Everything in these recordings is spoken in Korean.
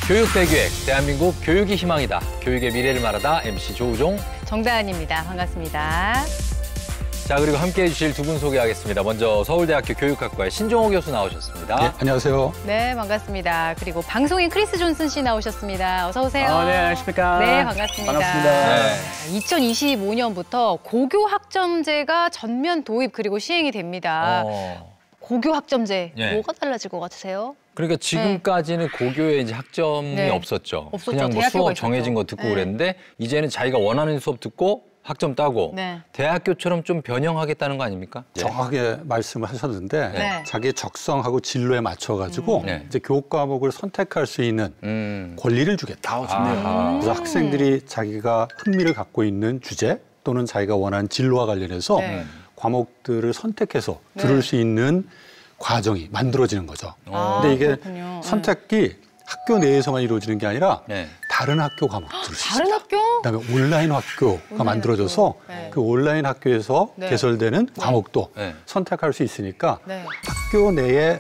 교육 대교획, 대한민국 교육이 희망이다. 교육의 미래를 말하다 MC 조우종, 정다은입니다. 반갑습니다. 자, 그리고 함께해 주실 두 분 소개하겠습니다. 먼저 서울대학교 교육학과의 신종호 교수 나오셨습니다. 네, 안녕하세요. 네, 반갑습니다. 그리고 방송인 크리스 존슨 씨 나오셨습니다. 어서 오세요. 네, 안녕하십니까. 네, 반갑습니다. 반갑습니다. 네. 2025년부터 고교 학점제가 전면 도입 그리고 시행이 됩니다. 고교 학점제, 네. 뭐가 달라질 것 같으세요? 그러니까 지금까지는 고교에 이제 학점이 네. 없었죠. 없었죠. 그냥 뭐 대학교가 수업 있었죠. 정해진 거 듣고 네. 그랬는데 이제는 자기가 원하는 수업 듣고 학점 따고 네. 대학교처럼 좀 변형하겠다는 거 아닙니까? 정확하게 말씀을 하셨는데 네. 자기의 적성하고 진로에 맞춰가지고 네. 이제 교육 과목을 선택할 수 있는 권리를 주겠다. 좋네요. 그래서 학생들이 자기가 흥미를 갖고 있는 주제 또는 자기가 원하는 진로와 관련해서 네. 과목들을 선택해서 네. 들을 수 있는 과정이 만들어지는 거죠. 아, 근데 이게 그렇군요. 선택이 학교 내에서만 이루어지는 게 아니라 네. 다른 학교 과목 들을 수 다른 있습니다. 학교? 그다음에 온라인 학교가 만들어져서 학교. 네. 그 온라인 학교에서 네. 개설되는 과목도 네. 선택할 수 있으니까 네. 학교 내의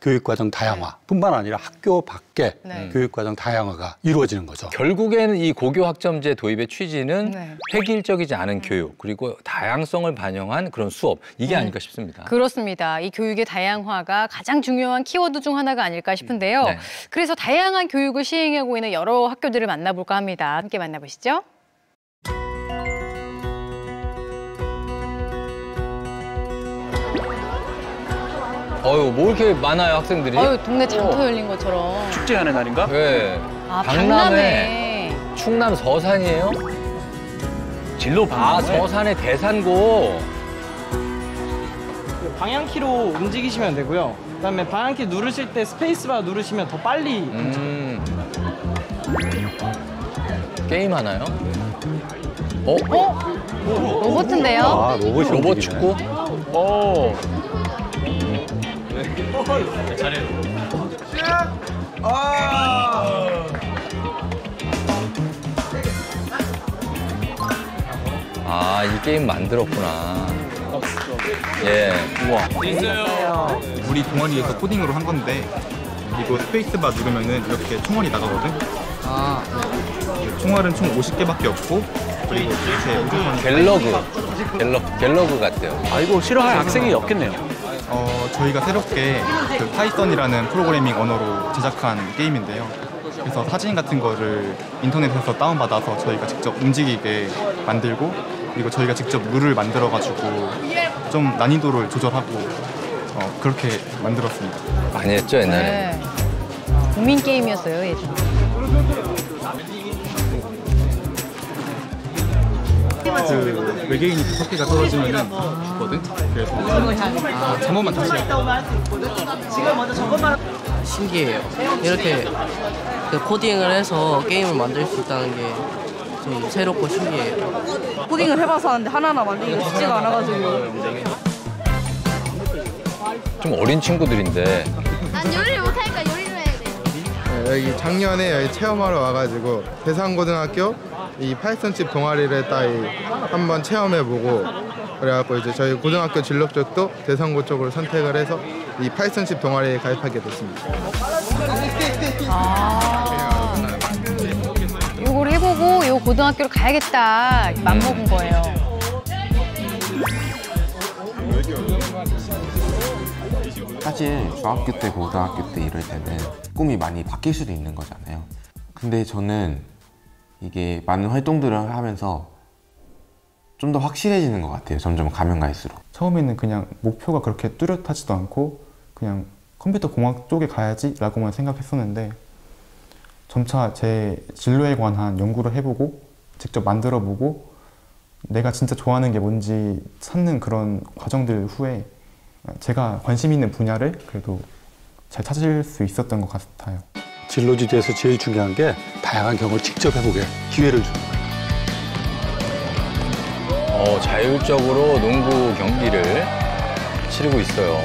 교육과정 다양화뿐만 아니라 학교 밖의 네. 교육과정 다양화가 이루어지는 거죠. 결국에는 이 고교 학점제 도입의 취지는 네. 획일적이지 않은 교육 그리고 다양성을 반영한 그런 수업 이게 아닐까 싶습니다. 그렇습니다. 이 교육의 다양화가 가장 중요한 키워드 중 하나가 아닐까 싶은데요. 네. 그래서 다양한 교육을 시행하고 있는 여러 학교들을 만나볼까 합니다. 함께 만나보시죠. 어유 뭐 이렇게 많아요 학생들이? 동네 장터 열린 것처럼. 축제하는 날인가? 네. 아, 박람회. 박람회. 충남 서산이에요? 진로 아, 방향. 서산의 대산고. 방향키로 움직이시면 되고요. 그다음에 방향키 누르실 때 스페이스바 누르시면 더 빨리 게임 하나요? 로봇인데요? 아, 로봇이 로봇 움직이네. 축구? 오. 아, 이 게임 만들었구나. 예. 우와. 우리 동아리에서 코딩으로 한 건데 이거 스페이스바 누르면은 이렇게 총알이 나가거든. 총알은 총 50개밖에 없고 그리고 제 우주선 갤러그 같아요. 아, 이거 싫어할 학생이 없겠네요. 저희가 새롭게 그 파이썬이라는 프로그래밍 언어로 제작한 게임인데요. 그래서 사진 같은 거를 인터넷에서 다운받아서 저희가 직접 움직이게 만들고 그리고 저희가 직접 룰을 만들어가지고 좀 난이도를 조절하고 그렇게 만들었습니다. 많이 했죠, 옛날에. 네. 국민 게임이었어요, 예전에. 그 외계인이 5개가 떨어지면 죽거든. 그래서 한 번만 다시 해. 신기해요. 이렇게 그 코딩을 해서 게임을 만들 수 있다는 게 되게 새롭고 신기해요. 코딩을 해봐서 하는데 하나하나 만들기가 쉽지가 않아가지고. 좀 어린 친구들인데. 난 요리를 못하니까 요리를 해야 돼. 여기 작년에 여기 체험하러 와가지고 대산고등학교 이 파이썬집 동아리를 딱 한번 체험해보고 그래갖고 이제 저희 고등학교 진로 쪽도 대산고 쪽으로 선택을 해서 이 파이썬집 동아리에 가입하게 됐습니다. 요걸 해보고 요 고등학교로 가야겠다 맘먹은 거예요. 사실 중학교 때, 고등학교 때 이럴 때는 꿈이 많이 바뀔 수도 있는 거잖아요. 근데 저는 이게 많은 활동들을 하면서 좀 더 확실해지는 것 같아요. 점점 가면 갈수록. 처음에는 그냥 목표가 그렇게 뚜렷하지도 않고 그냥 컴퓨터 공학 쪽에 가야지 라고만 생각했었는데 점차 제 진로에 관한 연구를 해보고 직접 만들어보고 내가 진짜 좋아하는 게 뭔지 찾는 그런 과정들 후에 제가 관심 있는 분야를 그래도 잘 찾을 수 있었던 것 같아요. 진로지대에서 제일 중요한 게 다양한 경험을 직접 해보게 기회를 주는 거예요. 자율적으로 농구 경기를 치르고 있어요.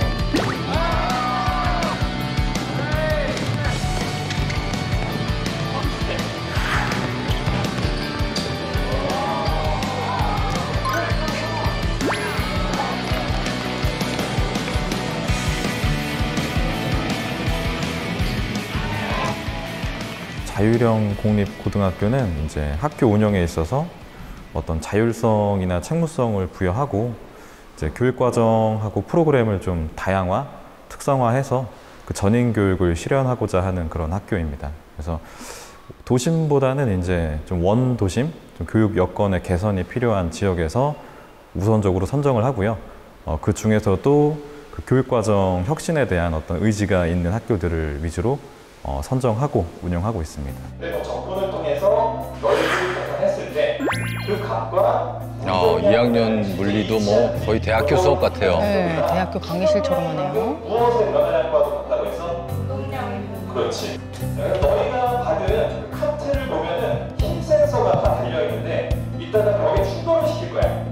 자율형 공립고등학교는 이제 학교 운영에 있어서 어떤 자율성이나 책무성을 부여하고 이제 교육과정하고 프로그램을 좀 다양화, 특성화해서 그 전인 교육을 실현하고자 하는 그런 학교입니다. 그래서 도심보다는 이제 좀 원도심, 좀 교육 여건의 개선이 필요한 지역에서 우선적으로 선정을 하고요. 그 중에서도 그 교육과정 혁신에 대한 어떤 의지가 있는 학교들을 위주로 선정하고 운영하고 있습니다. 접근을 통해서 너희들이 개선했을 때 그 값과 2학년 물리도 뭐 거의 대학교 수업 같아요. 네, 대학교 강의실처럼 하네요. 무엇에 면하냐과도 같다고 해서 그렇지. 너희가 받은 카트를 보면은 힘 센서가 다 달려있는데 이따가 벽에 충돌을 시킬 거야.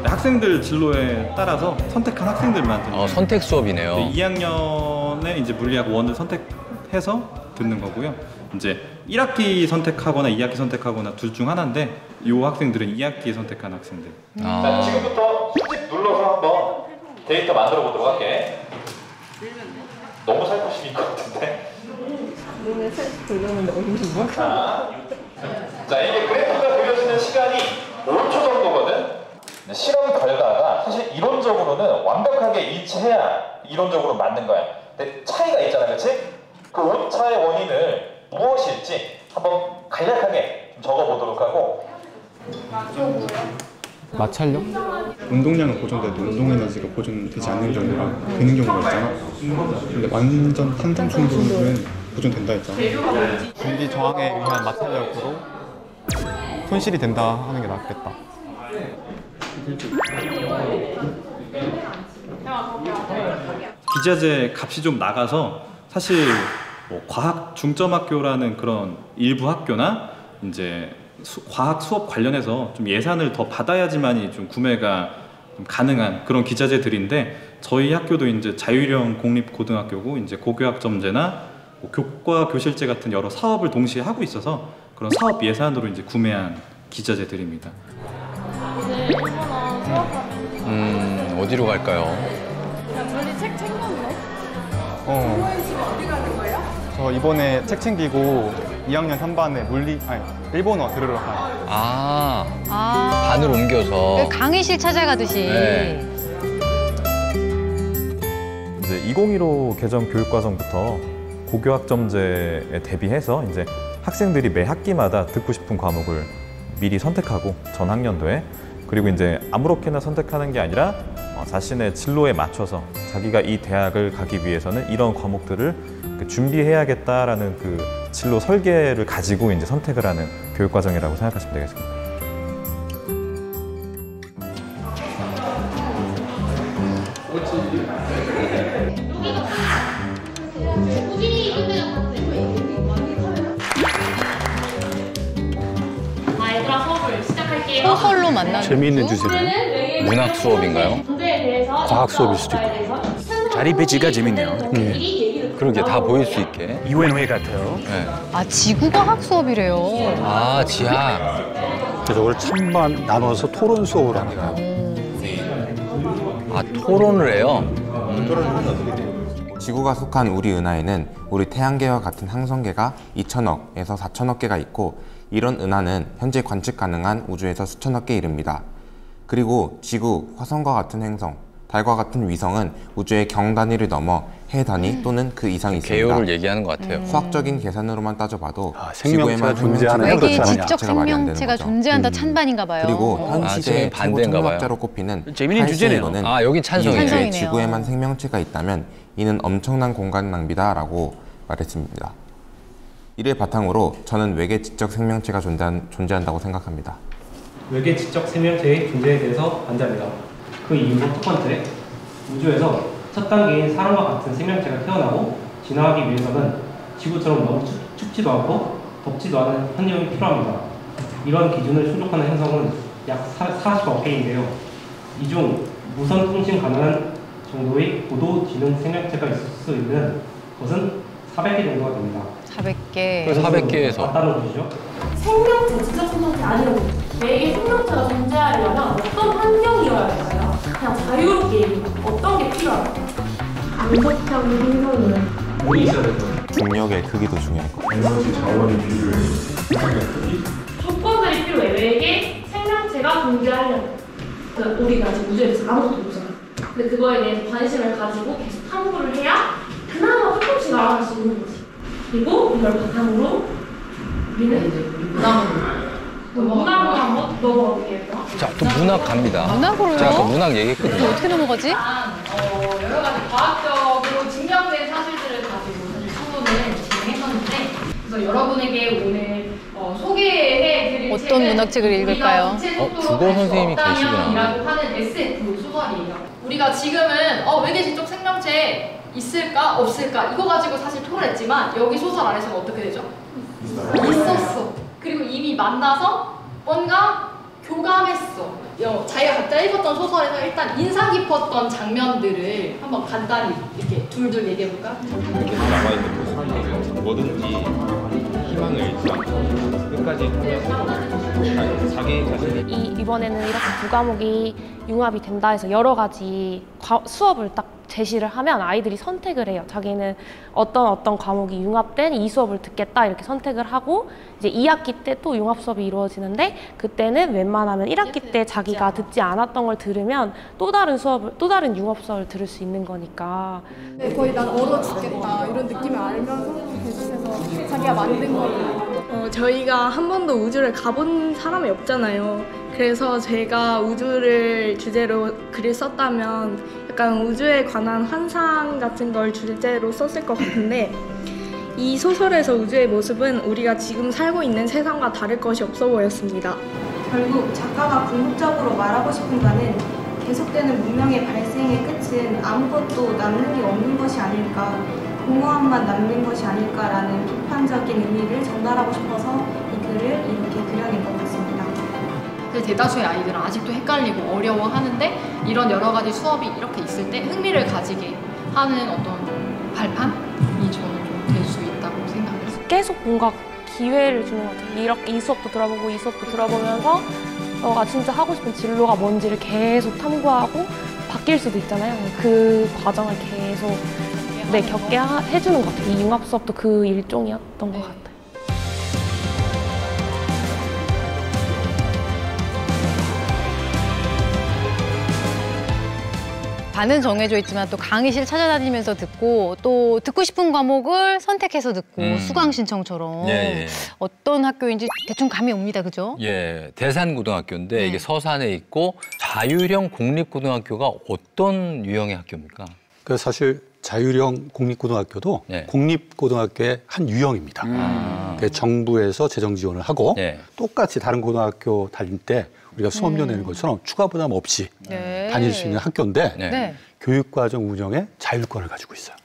학생들 진로에 따라서 선택한 학생들만 듣는 선택 수업이네요. 2학년에 이제 물리학 1을 선택해서 듣는 거고요. 이제 1학기 선택하거나 2학기 선택하거나 둘 중 하나인데 이 학생들은 2학기에 선택한 학생들. 자, 지금부터 수직 눌러서 한번 데이터 만들어 보도록 할게. 너무 살포심인 것 같은데. 자, 이게 그래프가 그려지는 시간이 5초 정도거든. 실험 결과가 사실 이론적으로는 완벽하게 일치해야 이론적으로 맞는 거야. 근데 차이가 있잖아, 그렇지? 그 오차의 원인을 무엇일지 한번 간략하게 좀 적어보도록 하고. 마찰력? 운동량은 보존돼도 운동 에너지가 보존되지 않는 경우가 되는 경우가 있잖아. 근데 완전 탄성 충돌은 보존된다 했잖아. 공기 저항에 의한 마찰력으로 손실이 된다 하는 게 낫겠다. 기자재 값이 좀 나가서 사실 뭐 과학 중점학교라는 그런 일부 학교나 이제 과학 수업 관련해서 좀 예산을 더 받아야지만이 좀 구매가 좀 가능한 그런 기자재들인데 저희 학교도 이제 자율형 공립고등학교고 이제 고교학점제나 뭐 교과 교실제 같은 여러 사업을 동시에 하고 있어서 그런 사업 예산으로 이제 구매한 기자재들입니다. 어디로 갈까요? 물리 책 챙겼네? 어디 가는 거예요? 저 이번에 책 챙기고 2학년 3반에 일본어 들으러 가요. 반을 옮겨서. 강의실 찾아가듯이. 네. 이제 2015 개정 교육과정부터 고교학점제에 대비해서 이제 학생들이 매 학기마다 듣고 싶은 과목을 미리 선택하고 전 학년도에 그리고 이제 아무렇게나 선택하는 게 아니라 자신의 진로에 맞춰서 자기가 이 대학을 가기 위해서는 이런 과목들을 준비해야겠다라는 그 진로 설계를 가지고 이제 선택을 하는 교육 과정이라고 생각하시면 되겠습니다. 얘들아 수업을 시작할게요. 소설로 만나는 재미있는 주제네. 문학 수업인가요? 과학 수업일 수도 있고. 자리 배치가 재밌네요. 그러게 다 보일 수 있게. 유엔회 같아요. 네. 지구과학 수업이래요. 지학. 그래서 오늘 찬반 나눠서 토론 수업을 합니다. 토론을 해요? 지구가 속한 우리 은하에는 우리 태양계와 같은 항성계가 2천억에서 4천억 개가 있고 이런 은하는 현재 관측 가능한 우주에서 수천억 개 이릅니다. 그리고 지구, 화성과 같은 행성, 달과 같은 위성은 우주의 경 단위를 넘어 해 단위 또는 그 이상이 있습니다. 개요를 얘기하는 것 같아요. 수학적인 계산으로만 따져봐도 생명체가 존재하는 여기 지적 생명체가 존재한다 찬반인가 봐요. 그리고 현 시대의 최고 천문학자로 꼽히는 재밌는 주제네요. 여긴 찬성이네요. 지구에만 생명체가 있다면 이는 엄청난 공간 낭비다라고 말했습니다. 이를 바탕으로 저는 외계 지적 생명체가 존재한다고 생각합니다. 외계 지적 생명체의 존재에 대해서 반대합니다. 그 이유는 첫 번째, 우주에서 첫 단계인 사람과 같은 생명체가 태어나고 진화하기 위해서는 지구처럼 너무 춥지도 않고 덥지도 않은 환경이 필요합니다. 이런 기준을 충족하는 행성은 약 40억 개인데요. 이 중 무선 통신 가능한 정도의 고도 지능 생명체가 있을 수 있는 것은 400개 정도가 됩니다. 400개. 400개에서. 맞다는 것이죠. 생명체, 지적 생명체 아니면 외계 생명체가 존재하려면 어떤 환경이어야 될까요? 그냥 자유롭게 어떤 게 필요할까요? 암석형 행성이요. 물이 있어야 될 거예요. 중력의 크기도 중요할 것 같아요. 조건들이 필요해. 외계 생명체가 존재하려면. 그러니까 우리가 지금 우주에서 아무것도 모르잖아. 근데 그거에 대해서 관심을 가지고 계속 탐구를 해야 그나마 조금씩 알아갈 수 있는 거지. 그리고 이걸 바탕으로 우리는 문학으로 한번 넘어가볼게요. 자, 또 문학 갑니다. 문학으로요? 제가 아까 문학 얘기했거든요. 이거 어떻게 넘어가지? 여러 가지 과학적으로 증명된 사실들을 가지고 사실 토론을 진행했었는데, 그래서 여러분에게 오늘 소개해드릴 어떤 책은 문학책을 읽을까요? 국어 선생님이 계시구나. 이라고 하는 SF 소설이에요. 우리가 지금은 외계 지적 생명체 있을까 없을까 이거 가지고 사실 토론했지만 여기 소설 안에서는 어떻게 되죠? 있었어. 그리고 이미 만나서 뭔가 교감했어. 자기가 각자 읽었던 소설에서 일단 인상 깊었던 장면들을 한번 간단히 이렇게 둘둘 얘기해볼까? 이렇게 남아있는 모습에서 뭐든지 희망을 잃지 않고 끝까지 하면서 자기 자신이 이번에는 이렇게 두 과목이 융합이 된다 해서 여러 가지 수업을 딱 제시를 하면 아이들이 선택을 해요. 자기는 어떤 과목이 융합된 이 수업을 듣겠다 이렇게 선택을 하고, 이제 2학기 때 또 융합 수업이 이루어지는데, 그때는 웬만하면 1학기 때 자기가 듣지 않았던 걸 들으면 또 다른 융합 수업을 들을 수 있는 거니까. 거의 난 얼어 죽겠다 이런 느낌을 알면서 계속해서 자기가 만든 거를. 저희가 한 번도 우주를 가본 사람이 없잖아요. 그래서 제가 우주를 주제로 글을 썼다면 약간 우주에 관한 환상 같은 걸 주제로 썼을 것 같은데, 이 소설에서 우주의 모습은 우리가 지금 살고 있는 세상과 다를 것이 없어 보였습니다. 결국 작가가 궁극적으로 말하고 싶은 바는 계속되는 문명의 발생의 끝은 아무것도 남는 게 없는 것이 아닐까, 공허함만 남는 것이 아닐까라는 비판적인 의미를 전달하고 싶어서 이 글을 이렇게 그려낸 것 같습니다. 대다수의 아이들은 아직도 헷갈리고 어려워하는데, 이런 여러 가지 수업이 이렇게 있을 때 흥미를 가지게 하는 어떤 발판이 저는 좀 될 수 있다고 생각해요. 계속 뭔가 기회를 주는 것 같아요. 이렇게 이 수업도 들어보고 이 수업도 들어보면서 너가 진짜 하고 싶은 진로가 뭔지를 계속 탐구하고 바뀔 수도 있잖아요. 그 과정을 계속 겪게 해주는 것 같아요. 이 융합 수업도 그 일종이었던 것 같아요. 반은 정해져 있지만 또 강의실 찾아다니면서 듣고, 또 듣고 싶은 과목을 선택해서 듣고 수강 신청처럼 예. 어떤 학교인지 대충 감이 옵니다, 그죠? 예, 대산고등학교인데 이게 서산에 있고 자율형 공립고등학교가 어떤 유형의 학교입니까? 그 사실 자율형 공립고등학교도 공립고등학교의 한 유형입니다. 정부에서 재정 지원을 하고 똑같이 다른 고등학교 다닐 때 우리가 수업료 내는 것처럼 추가 부담 없이 다닐 수 있는 학교인데 교육과정 운영에 자율권을 가지고 있어요.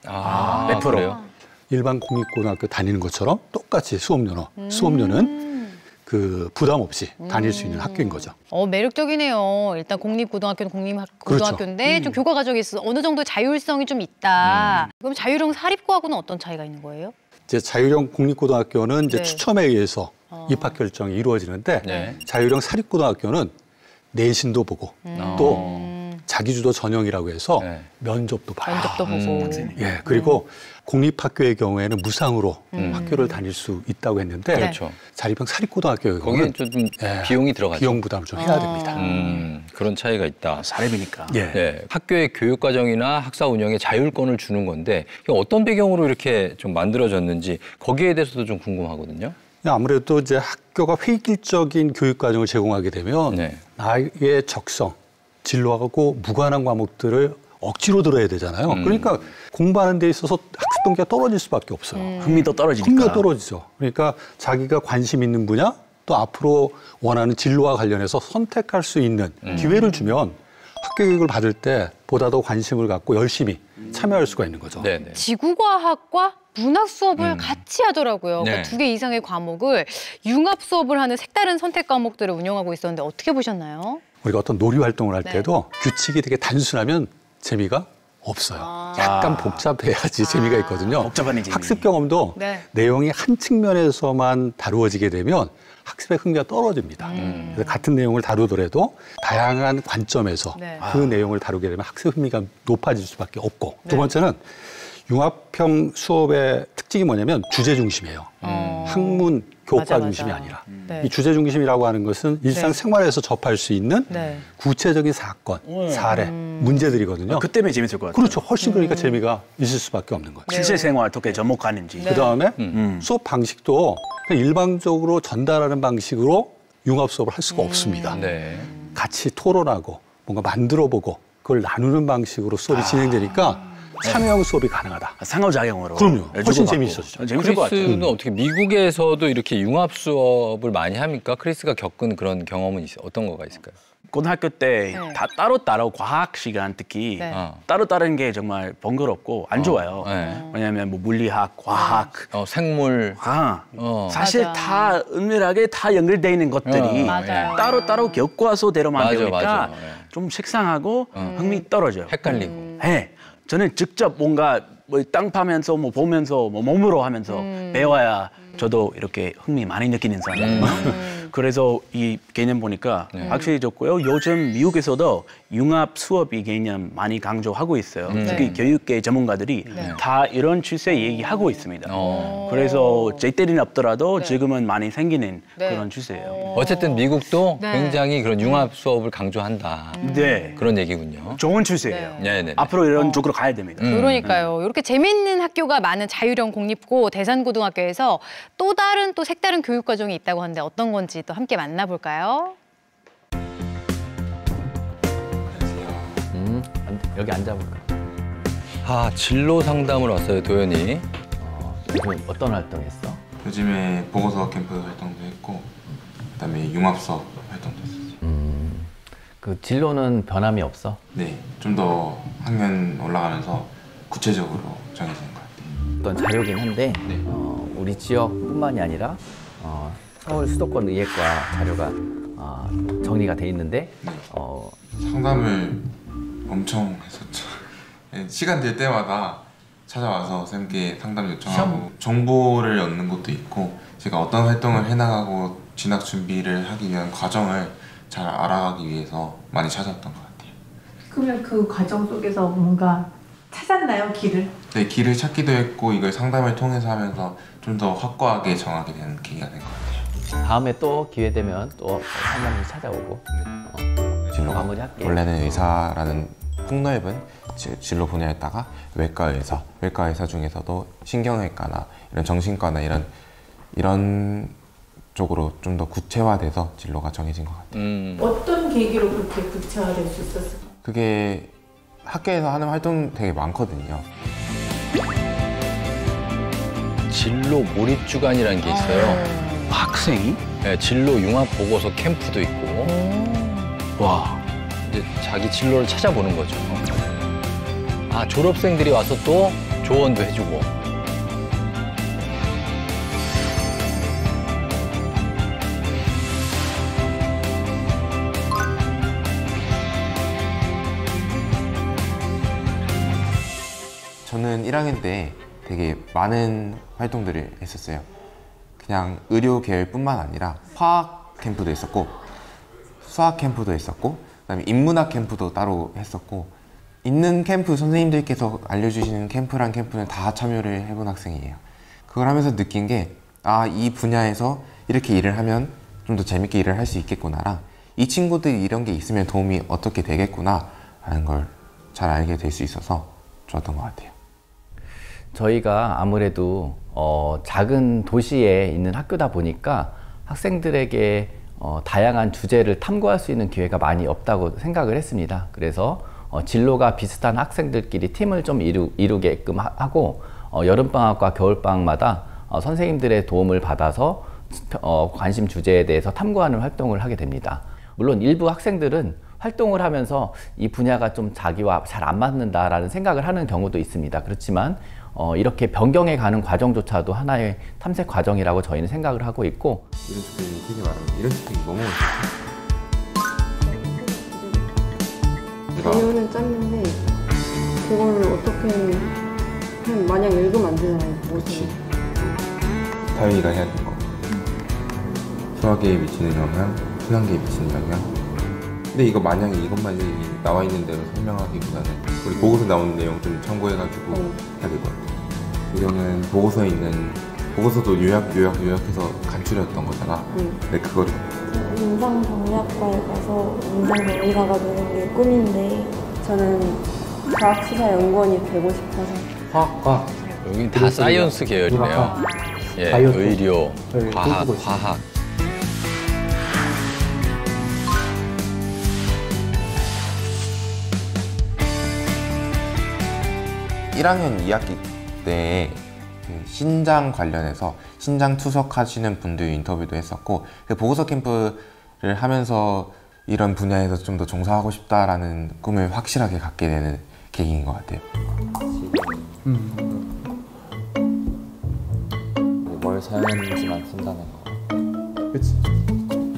몇 프로요? 일반 공립고등학교 다니는 것처럼 똑같이 수업료는 그 부담 없이 다닐 수 있는 학교인 거죠. 매력적이네요. 일단 공립고등학교는 공립고등학교인데 좀 교과 과정에 있어서 어느 정도 자율성이 좀 있다. 그럼 자율형 사립고하고는 어떤 차이가 있는 거예요? 이제 자율형 공립고등학교는 이제 추첨에 의해서 입학 결정이 이루어지는데 자율형 사립고등학교는 내신도 보고 또 자기주도 전형이라고 해서 면접도 봐요. 면접도 보고. 그리고 공립학교의 경우에는 무상으로 학교를 다닐 수 있다고 했는데 자립형 사립고등학교의 경우는 거기엔 좀 비용이 들어가죠. 비용 부담을 좀 해야 됩니다. 그런 차이가 있다. 사립이니까. 학교의 교육과정이나 학사 운영에 자율권을 주는 건데 어떤 배경으로 이렇게 좀 만들어졌는지 거기에 대해서도 좀 궁금하거든요. 아무래도 이제 학교가 획일적인 교육과정을 제공하게 되면 나의 적성, 진로하고 무관한 과목들을 억지로 들어야 되잖아요. 그러니까 공부하는 데 있어서 학습 동기가 떨어질 수밖에 없어요. 흥미도 떨어지니까. 흥미가 떨어지죠. 그러니까 자기가 관심 있는 분야 또 앞으로 원하는 진로와 관련해서 선택할 수 있는 기회를 주면 학교 교육을 받을 때 보다 더 관심을 갖고 열심히 참여할 수가 있는 거죠. 지구과학과 문학 수업을 같이 하더라고요. 그러니까 2개 이상의 과목을 융합 수업을 하는 색다른 선택 과목들을 운영하고 있었는데 어떻게 보셨나요? 우리가 어떤 놀이 활동을 할 때도 규칙이 되게 단순하면 재미가 없어요. 약간 복잡해야지 재미가 있거든요. 복잡한 재미. 학습 경험도 내용이 한 측면에서만 다루어지게 되면 학습의 흥미가 떨어집니다. 그래서 같은 내용을 다루더라도 다양한 관점에서 그 내용을 다루게 되면 학습 흥미가 높아질 수밖에 없고 두 번째는 융합형 수업의 특징이 뭐냐면 주제 중심이에요. 학문, 교과 중심이 아니라. 이 주제 중심이라고 하는 것은 일상생활에서 접할 수 있는 구체적인 사건, 사례, 문제들이거든요. 그 때문에 재밌을 것 같아요. 그렇죠. 훨씬 그러니까 재미가 있을 수밖에 없는 거예요. 실생활 어떻게 접목하는지. 그다음에 수업 방식도 그냥 일방적으로 전달하는 방식으로 융합 수업을 할 수가 없습니다. 같이 토론하고 뭔가 만들어보고 그걸 나누는 방식으로 수업이 진행되니까 참여형 수업이 가능하다. 상호작용으로. 그럼요. 훨씬 재미있었죠. 재밌을 것 같아요. 크리스는 어떻게 미국에서도 이렇게 융합 수업을 많이 합니까? 크리스가 겪은 그런 경험은 어떤 거가 있을까요? 고등학교 때 다 따로따로 과학 시간 특히 따로 다른 게 정말 번거롭고 안 좋아요. 왜냐하면 뭐 물리학, 과학, 생물, 사실 다 은밀하게 다 연결돼 있는 것들이 따로따로 교과서대로만 배우니까 좀 식상하고 흥미 떨어져요. 헷갈리고. 네. 저는 직접 뭔가 뭐 땅 파면서 뭐 보면서 뭐 몸으로 하면서 배워야 저도 이렇게 흥미 많이 느끼는 사람이에요. 그래서 이 개념 보니까 확실히 좋고요. 요즘 미국에서도 융합 수업이 개념 많이 강조하고 있어요. 특히 교육계 전문가들이 다 이런 추세 얘기하고 있습니다. 그래서 제 때는 없더라도 지금은 많이 생기는 그런 추세예요. 어쨌든 미국도 굉장히 그런 융합 수업을 강조한다. 그런 얘기군요. 좋은 추세예요. 앞으로 이런 쪽으로 가야 됩니다. 그러니까요. 이렇게 재밌는 학교가 많은 자율형 공립고 대산고등학교에서 또 다른 또 색다른 교육 과정이 있다고 하는데 어떤 건지 또 함께 만나볼까요? 여기 앉아볼까? 진로 상담을 왔어요, 도현이. 요즘 어떤 활동했어? 요즘에 보고서 캠프 활동도 했고 그다음에 융합 수업 활동도 했었어요. 그 진로는 변함이 없어? 네, 좀 더 학년 올라가면서 구체적으로 정해지는 것 같아요. 어떤 자료긴 한데 우리 지역뿐만이 아니라 서울 수도권 의예과 자료가 정리가 돼 있는데 상담을 엄청 했었죠. 시간 될 때마다 찾아와서 쌤께 상담 요청하고 정보를 얻는 것도 있고 제가 어떤 활동을 해나가고 진학 준비를 하기 위한 과정을 잘 알아가기 위해서 많이 찾아왔던 것 같아요. 그러면 그 과정 속에서 뭔가 찾았나요, 길을? 네, 길을 찾기도 했고 이걸 상담을 통해서 하면서 좀 더 확고하게 정하게 되는 계기가 된 것 같아요. 다음에 또 기회 되면 또 상담을 찾아오고 진로 마무리할게요. 원래는 의사라는 폭넓은 진로 분야였다가 외과 의사 중에서도 신경외과나 이런 정신과나 이런 쪽으로 좀 더 구체화돼서 진로가 정해진 것 같아요. 어떤 계기로 그렇게 구체화될 수 있었어요? 그게 학교에서 하는 활동 되게 많거든요. 진로 몰입 주간이라는 게 있어요. 학생이? 네, 진로 융합 보고서 캠프도 있고. 와, 이제 자기 진로를 찾아보는 거죠. 졸업생들이 와서 또 조언도 해주고. 저는 1학년 때 되게 많은 활동들을 했었어요. 그냥 의료 계열뿐만 아니라 화학 캠프도 있었고 수학 캠프도 있었고 그다음에 인문학 캠프도 따로 했었고 있는 캠프 선생님들께서 알려주시는 캠프란 캠프는 다 참여를 해본 학생이에요. 그걸 하면서 느낀 게 이 분야에서 이렇게 일을 하면 좀 더 재밌게 일을 할 수 있겠구나랑 이 친구들이 이런 게 있으면 도움이 어떻게 되겠구나 하는 걸 잘 알게 될 수 있어서 좋았던 것 같아요. 저희가 아무래도 작은 도시에 있는 학교다 보니까 학생들에게 다양한 주제를 탐구할 수 있는 기회가 많이 없다고 생각을 했습니다. 그래서 진로가 비슷한 학생들끼리 팀을 좀 이루게끔 하고 여름방학과 겨울방학마다 선생님들의 도움을 받아서 관심 주제에 대해서 탐구하는 활동을 하게 됩니다. 물론 일부 학생들은 활동을 하면서 이 분야가 좀 자기와 잘 안 맞는다라는 생각을 하는 경우도 있습니다. 그렇지만 이렇게 변경해 가는 과정조차도 하나의 탐색 과정이라고 저희는 생각을 하고 있고 이런 스펙이 되게 많은데 이런 스펙이 너무 자료는 짰는데 그거를 어떻게 그냥 마냥 읽으면 안 되잖아요. 무엇을 다현이가 해야 될 거 수학에 미치는 영향, 순환계에 미치는 영향 근데 이거 만약에 이것만 나와 있는 대로 설명하기보다는 우리 보고서 나오는 내용 좀 참고해가지고 해야 될 것 같아요. 이거는 보고서에 있는 보고서도 요약해서 간추렸던 거잖아. 근데 그거를 임상 정리학과에 가서 임상 정리사가 되는 게 꿈인데 저는 과학수사연구원이 되고 싶어서. 화학과 여기 다 사이언스 계열이네요. 예, 의료, 과학. 1학년 2학기 때 그 신장 관련해서 신장 투석하시는 분들 인터뷰도 했었고 그 보고서 캠프를 하면서 이런 분야에서 좀 더 종사하고 싶다라는 꿈을 확실하게 갖게 되는 계기인 것 같아요. 뭘 사용했는지만 쓴다는 거. 그치.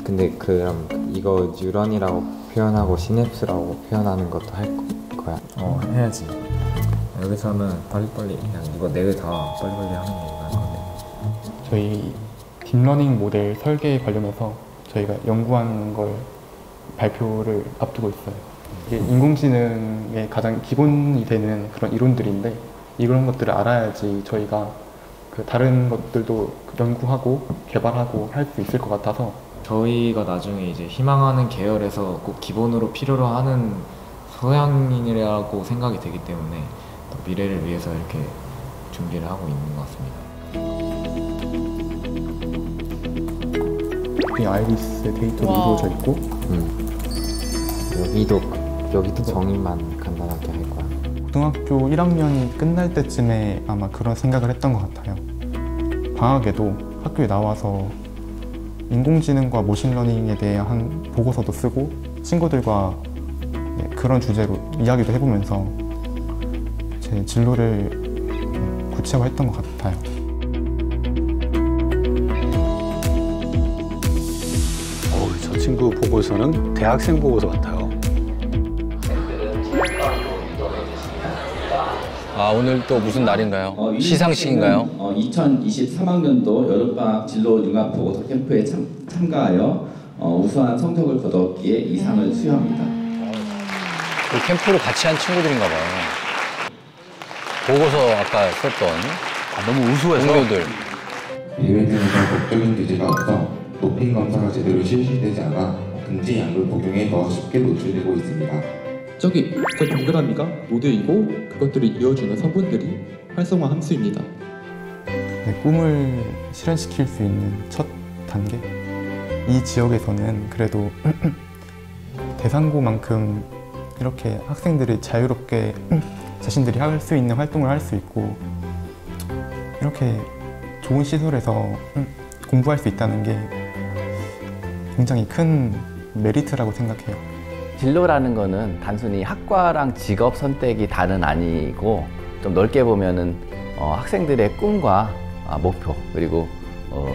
근데 그럼 이거 뉴런이라고 표현하고 시냅스라고 표현하는 것도 할 거야? 해야지. 여기서는 빨리빨리 그냥 이거 4개 다 빨리빨리 하는 게 나을 건데. 저희 딥러닝 모델 설계에 관련해서 저희가 연구하는 걸 발표를 앞두고 있어요. 이게 인공지능의 가장 기본이 되는 그런 이론들인데 이런 것들을 알아야지 저희가 그 다른 것들도 연구하고 개발하고 할 수 있을 것 같아서 저희가 나중에 이제 희망하는 계열에서 꼭 기본으로 필요로 하는 소양인이라고 생각이 되기 때문에 미래를 위해서 이렇게 준비를 하고 있는 것 같습니다. 이 아이리스 데이터로 이루어져 있고 여기도 정의만 간단하게 할 거야. 고등학교 1학년이 끝날 때쯤에 아마 그런 생각을 했던 것 같아요. 방학에도 학교에 나와서 인공지능과 머신러닝에 대한 보고서도 쓰고 친구들과 그런 주제로 이야기도 해보면서 제 진로를 구체화했던 것 같아요. 저 친구 보고서는 대학생 보고서 같아요. 오늘 또 무슨 날인가요? 시상식인가요? 2023학년도 여름방학 진로 융합 보고서 캠프에 참가하여 우수한 성적을 거뒀기에 이 상을 수여합니다. 그 캠프를 같이 한 친구들인가 봐요. 보고서 아까 썼던 너무 우수해서 동료들. 예외등에서 법적인 규제가 없어 도핑 검사가 제대로 실시되지 않아 금지 약물 복용에 더 쉽게 노출되고 있습니다. 저 동그라미가 노드이고 그것들을 이어주는 성분들이 활성화 함수입니다. 꿈을 실현시킬 수 있는 첫 단계? 이 지역에서는 그래도 대상고만큼 이렇게 학생들이 자유롭게 자신들이 할 수 있는 활동을 할 수 있고 이렇게 좋은 시설에서 공부할 수 있다는 게 굉장히 큰 메리트라고 생각해요. 진로라는 거는 단순히 학과랑 직업 선택이 다는 아니고 좀 넓게 보면은 학생들의 꿈과 목표 그리고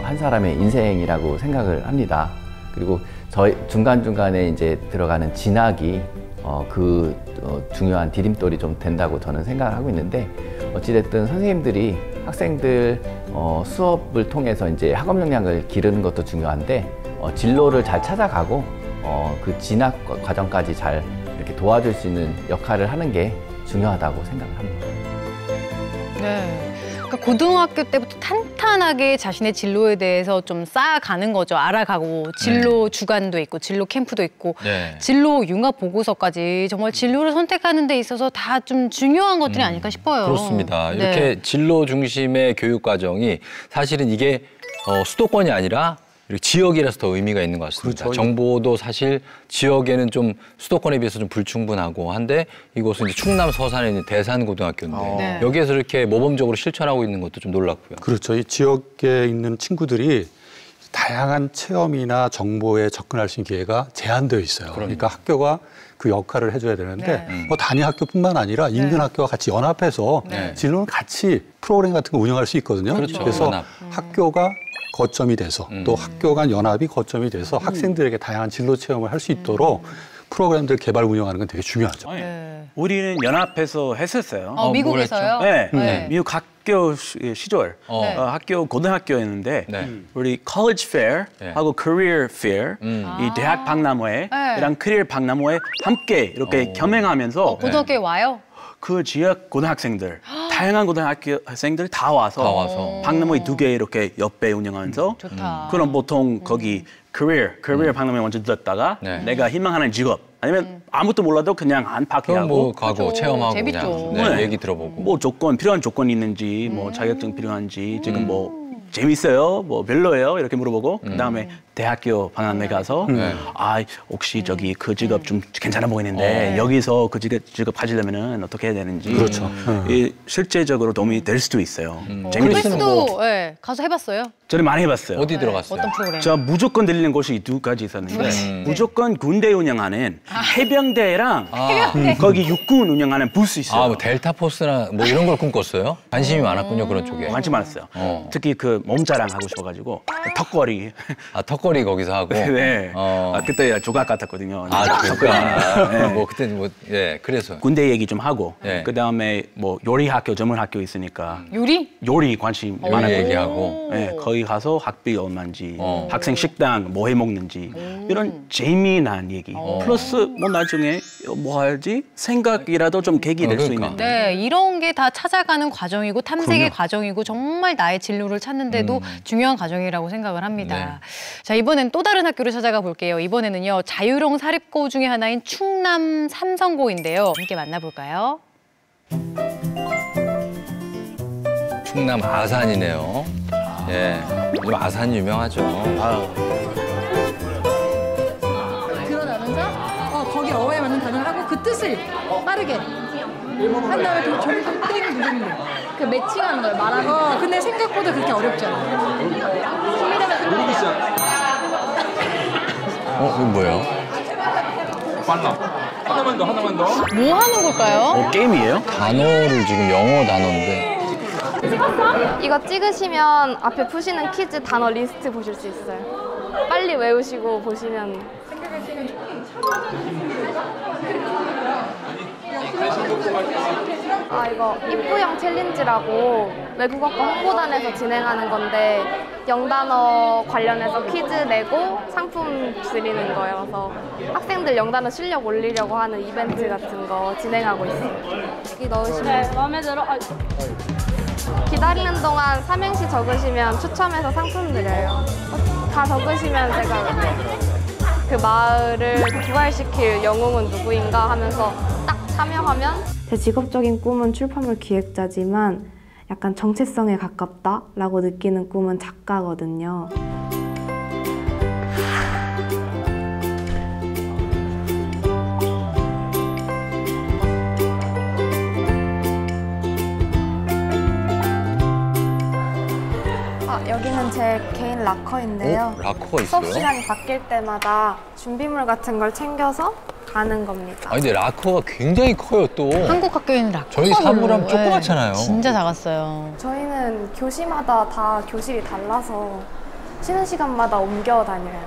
한 사람의 인생이라고 생각을 합니다. 그리고 저희 중간중간에 이제 들어가는 진학이 중요한 디딤돌이 좀 된다고 저는 생각을 하고 있는데 어찌됐든 선생님들이 학생들 수업을 통해서 이제 학업 역량을 기르는 것도 중요한데 진로를 잘 찾아가고 그 진학 과정까지 잘 이렇게 도와줄 수 있는 역할을 하는 게 중요하다고 생각을 합니다. 네. 그러니까 고등학교 때부터 탄탄하게 자신의 진로에 대해서 좀 쌓아가는 거죠. 알아가고 진로 주간도 있고 진로 캠프도 있고 진로 융합 보고서까지 정말 진로를 선택하는 데 있어서 다 좀 중요한 것들이 아닐까 싶어요. 그렇습니다. 이렇게 진로 중심의 교육 과정이 사실은 이게 수도권이 아니라 지역이라서 더 의미가 있는 것 같습니다. 그렇죠. 정보도 사실 지역에는 좀 수도권에 비해서 좀 불충분하고 한데 이곳은 이제 충남 서산에 있는 대산고등학교인데 여기에서 이렇게 모범적으로 실천하고 있는 것도 좀 놀랍고요. 그렇죠. 이 지역에 있는 친구들이 다양한 체험이나 정보에 접근할 수 있는 기회가 제한되어 있어요. 그러니까 학교가 그 역할을 해줘야 되는데 뭐 단위 학교뿐만 아니라 인근 학교와 같이 연합해서 진로는 같이 프로그램 같은 거 운영할 수 있거든요. 그렇죠. 그래서 학교가 거점이 돼서 또 학교 간 연합이 거점이 돼서 학생들에게 다양한 진로 체험을 할 수 있도록 프로그램들 개발 운영하는 건 되게 중요하죠. 우리는 연합해서 했었어요. 미국에서요? 네. 미국 학교 시절, 학교 고등학교였는데 우리 college fair 하고 career fair, 이 대학 박람회랑 career 박람회 함께 이렇게 겸행하면서 고등학교에 와요? 그 지역 고등학생들, 다양한 고등학생들 다 와서 박람회 2개 이렇게 옆에 운영하면서 그럼 보통 거기 career 박람회 먼저 들었다가 내가 희망하는 직업 아니면 아무것도 몰라도 그냥 안팎이하고 뭐 가고 체험하고 재밌죠. 그냥 얘기 들어보고 뭐 필요한 조건이 있는지 뭐 자격증 필요한지 지금 뭐 재밌어요? 뭐 별로예요? 이렇게 물어보고 그다음에 대학교 박람회 가서 혹시 저기 그 직업 좀 괜찮아 보이는데 여기서 그 직업 가지려면은 어떻게 해야 되는지 그렇죠. 실제적으로 도움이 될 수도 있어요. 재밌어요. 가서 해봤어요? 저는 많이 해봤어요. 어디 들어갔어요? 어떤 프로그램? 저 무조건 들리는 곳이 2가지 있었는데 무조건 군대 운영하는 해병대랑 거기 육군 운영하는 부스 있어요. 뭐 델타 포스나 뭐 이런 걸 꿈꿨어요? 관심이 많았군요, 그런 쪽에. 관심 많았어요. 특히 그 몸자랑 하고 싶어가지고 턱걸이. 턱걸이 거기서 하고. 네. 그때 조각 같았거든요. 조각. 뭐 그때 그래서. 군대 얘기 좀 하고. 그 다음에 뭐 요리 학교, 전문 학교 있으니까. 요리 관심 많았고. 얘기하고. 거기 가서 학비 얼마인지, 학생 식당 뭐 해 먹는지 이런 재미난 얘기. 플러스 뭐 나중에 뭐 할지 생각이라도 좀 계기 될 수 있는. 네, 이런 게 다 찾아가는 과정이고 탐색의 과정이고 정말 나의 진로를 찾는데도 중요한 과정이라고 생각을 합니다. 자, 이번엔 또 다른 학교를 찾아가 볼게요. 이번에는요, 자유형 사립고 중에 하나인 충남 삼성고인데요. 함께 만나볼까요? 충남 아산이네요. 요즘 아산이 유명하죠. 그러자면서 거기 어에 맞는 단어를 하고 그 뜻을 빠르게 한 다음에 그 종소 땡 누르면 돼. 그 매칭하는 걸 말하는 근데 생각보다 그렇게 어렵지 않아. 모르고 있어. 이거 뭐예요? 빨라. 하나만 더. 뭐 하는 걸까요? 게임이에요? 단어를 지금 영어 단어인데. 이거 찍으시면 앞에 푸시는 퀴즈 단어 리스트 보실 수 있어요. 빨리 외우시고 보시면. 이거 입부형 챌린지라고 외국어과 홍보단에서 진행하는 건데 영단어 관련해서 퀴즈 내고 상품 드리는 거예요. 그래서 학생들 영단어 실력 올리려고 하는 이벤트 같은 거 진행하고 있어요. 여기 넣으시면 마음에 들어. 기다리는 동안 삼행시 적으시면 추첨해서 상품 드려요. 다 적으시면 제가 그 마을을 부활시킬 영웅은 누구인가 하면서 딱 참여하면 제 직업적인 꿈은 출판물 기획자지만 약간 정체성에 가깝다라고 느끼는 꿈은 작가거든요. 여기는 제 개인 락커인데요. 락커가 있어요? 수업 시간이 바뀔 때마다 준비물 같은 걸 챙겨서 가는 겁니다. 근데 락커가 굉장히 커요, 또. 한국 학교에는 락커가 저희 사물함 조그맣잖아요. 진짜 작았어요. 저희는 교시마다 다 교실이 달라서 쉬는 시간마다 옮겨 다녀요.